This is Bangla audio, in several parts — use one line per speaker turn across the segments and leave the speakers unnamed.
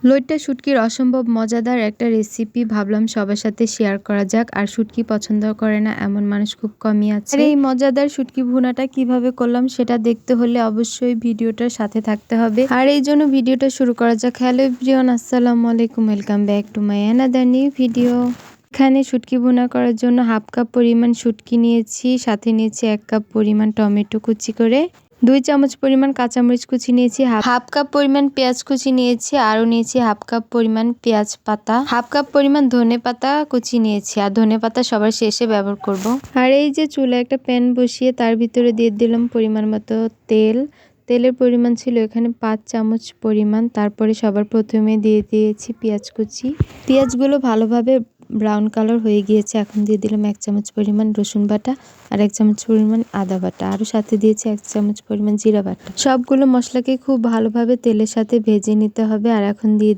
লইট্টা শুটকির অসম্ভব মজাদার একটা রেসিপি ভাবলাম সবার সাথে শেয়ার করা যাক। আর শুটকি পছন্দ করে না এমন মানুষ খুব কমই আছে। আর এই মজাদার শুটকি ভুনাটা কিভাবে করলাম সেটা দেখতে হলে অবশ্যই ভিডিওটার সাথে থাকতে হবে। আর এই জন্য ভিডিওটা শুরু করা যাক। হ্যালো এভরিওয়ান, আসসালামু আলাইকুম, welcome back to my another new video. এখানে শুটকি ভুনা করার জন্য হাফ কাপ পরিমাণ শুটকি নিয়েছি, সাথে নিয়েছি 1 কাপ পরিমাণ টমেটো কুচি করে, 2 চামচ পরিমাণ কাঁচামরিচ কুচি নিয়েছি, হাফ কাপ পরিমাণ পেঁয়াজ কুচি নিয়েছি, আরও নিয়েছি হাফ কাপ পরিমাণ পেঁয়াজ পাতা, হাফ কাপ পরিমাণ ধনে পাতা কুচি নিয়েছি। আর ধনে পাতা সবার শেষে ব্যবহার করব। আর এই যে চুলায় একটা প্যান বসিয়ে তার ভিতরে দিয়ে দিলাম পরিমাণ মতো তেল। তেলের পরিমাণ ছিল এখানে 5 চামচ পরিমাণ। তারপরে সবার প্রথমে দিয়ে দিয়েছি পেঁয়াজ কুচি। পেঁয়াজগুলো ভালোভাবে ব্রাউন কালার হয়ে গিয়েছে। এখন দিয়ে দিলাম 1 চামচ পরিমাণ রসুন বাটা আর 1 চামচ পরিমাণ আদা বাটা, আরও সাথে দিয়েছি 1 চামচ পরিমাণ জিরা বাটা। সবগুলো মশলাকে খুব ভালোভাবে তেলের সাথে ভেজে নিতে হবে। আর এখন দিয়ে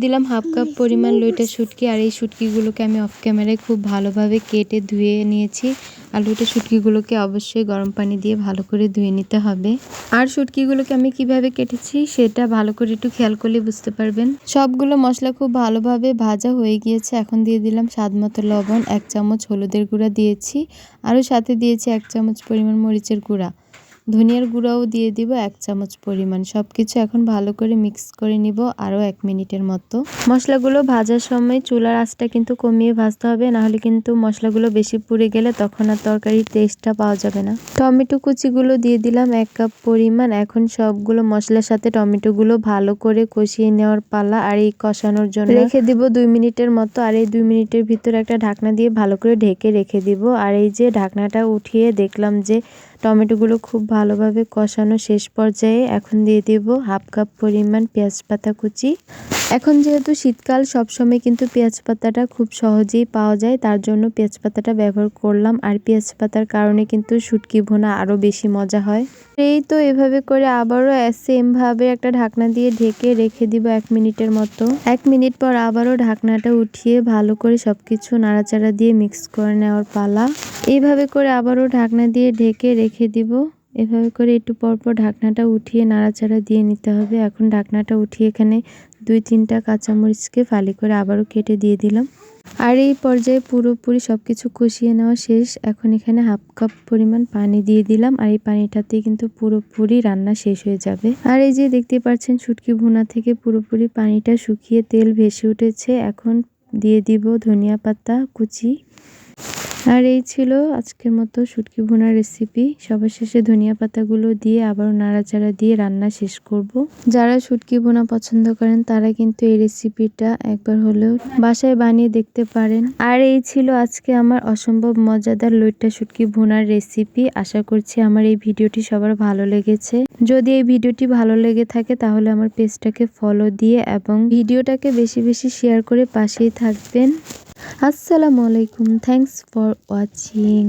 দিলাম হাফ কাপ পরিমাণ লইট্টা শুটকি। আর এই শুটকিগুলোকে আমি অফ ক্যামেরায় খুব ভালোভাবে কেটে ধুয়ে নিয়েছি। আর লইট্টা শুটকিগুলোকে অবশ্যই গরম পানি দিয়ে ভালো করে ধুয়ে নিতে হবে। আর শুটকিগুলোকে আমি কিভাবে কেটেছি সেটা ভালো করে একটু খেয়াল করলে বুঝতে পারবেন। সবগুলো মশলা খুব ভালোভাবে ভাজা হয়ে গিয়েছে। এখন দিয়ে দিলাম স্বাদমতো লবণ, 1 চামচ হলুদের গুঁড়া দিয়েছি, আরও সাথে দিয়েছি 1 চামচ পরিমাণ মরিচের গুঁড়া, ধনিয়ার গুঁড়াও দিয়ে দিব 1 চামচ পরিমাণ। সব কিছু এখন ভালো করে মিক্স করে নিব আরও 1 মিনিটের মতো। মশলাগুলো ভাজার সময় চুলার আঁচটা কিন্তু কমিয়ে ভাজতে হবে, নাহলে কিন্তু মশলাগুলো বেশি পুড়ে গেলে তখন আর তরকারির টেস্টটা পাওয়া যাবে না। টমেটো কুচিগুলো দিয়ে দিলাম 1 কাপ পরিমাণ। এখন সবগুলো মশলার সাথে টমেটোগুলো ভালো করে কষিয়ে নেওয়ার পালা। আর এই কষানোর জন্য রেখে দিব 2 মিনিটের মতো। আর এই 2 মিনিটের ভিতরে একটা ঢাকনা দিয়ে ভালো করে ঢেকে রেখে দিব। আর এই যে ঢাকনাটা উঠিয়ে দেখলাম যে টমেটোগুলো খুব ভালোভাবে কষানো শেষ পর্যায়ে। এখন দিয়ে দিব হাফ কাপ পরিমাণ পেঁয়াজ পাতা কুচি। এখন যেহেতু শীতকাল, সবসময় কিন্তু পেঁয়াজ পাতাটা খুব সহজেই পাওয়া যায়, তার জন্য পেঁয়াজ পাতাটা ব্যবহার করলাম। আর পেঁয়াজ পাতার কারণে কিন্তু শুটকি ভুনা আরও বেশি মজা হয়। এই তো এভাবে করে আবারও সেমভাবে একটা ঢাকনা দিয়ে ঢেকে রেখে দিব 1 মিনিটের মতো। 1 মিনিট পর আবারও ঢাকনাটা উঠিয়ে ভালো করে সবকিছু নাড়াচাড়া দিয়ে মিক্স করে নেওয়ার পালা। এইভাবে করে আবারও ঢাকনা দিয়ে ঢেকে রেখে দিব। এভাবে করে একটু পরপর ঢাকনাটা উঠিয়ে নাড়াচাড়া দিয়ে নিতে হবে। এখন ঢাকনাটা উঠিয়ে এখানে 2-3টা কাঁচামরিচকে ফালি করে আবারও কেটে দিয়ে দিলাম। আর এই পর্যায়ে পুরোপুরি সবকিছু কষিয়ে নেওয়া শেষ। এখন এখানে হাফ কাপ পরিমাণ পানি দিয়ে দিলাম। আর এই পানিটাতেই কিন্তু পুরোপুরি রান্না শেষ হয়ে যাবে। আর এই যে দেখতে পাচ্ছেন শুটকি ভুনা থেকে পুরোপুরি পানিটা শুকিয়ে তেল ভেসে উঠেছে। এখন দিয়ে দিব ধনিয়া পাতা কুচি। আর এই ছিল আজকের মতো শুটকি ভুনার রেসিপি। সবার শেষে ধনিয়া পাতাগুলো দিয়ে আবারও নাড়াচাড়া দিয়ে রান্না শেষ করব। যারা শুটকি ভুনা পছন্দ করেন তারা কিন্তু এই রেসিপিটা একবার হলেও বাসায় বানিয়ে দেখতে পারেন। আর এই ছিল আজকে আমার অসম্ভব মজাদার লইট্টা শুটকি ভুনার রেসিপি। আশা করছি আমার এই ভিডিওটি সবার ভালো লেগেছে। যদি এই ভিডিওটি ভালো লেগে থাকে তাহলে আমার পেজটাকে ফলো দিয়ে এবং ভিডিওটাকে বেশি বেশি শেয়ার করে পাশেই থাকবেন। আসসালামু আলাইকুম, থ্যাংকস ফর ওয়াচিং।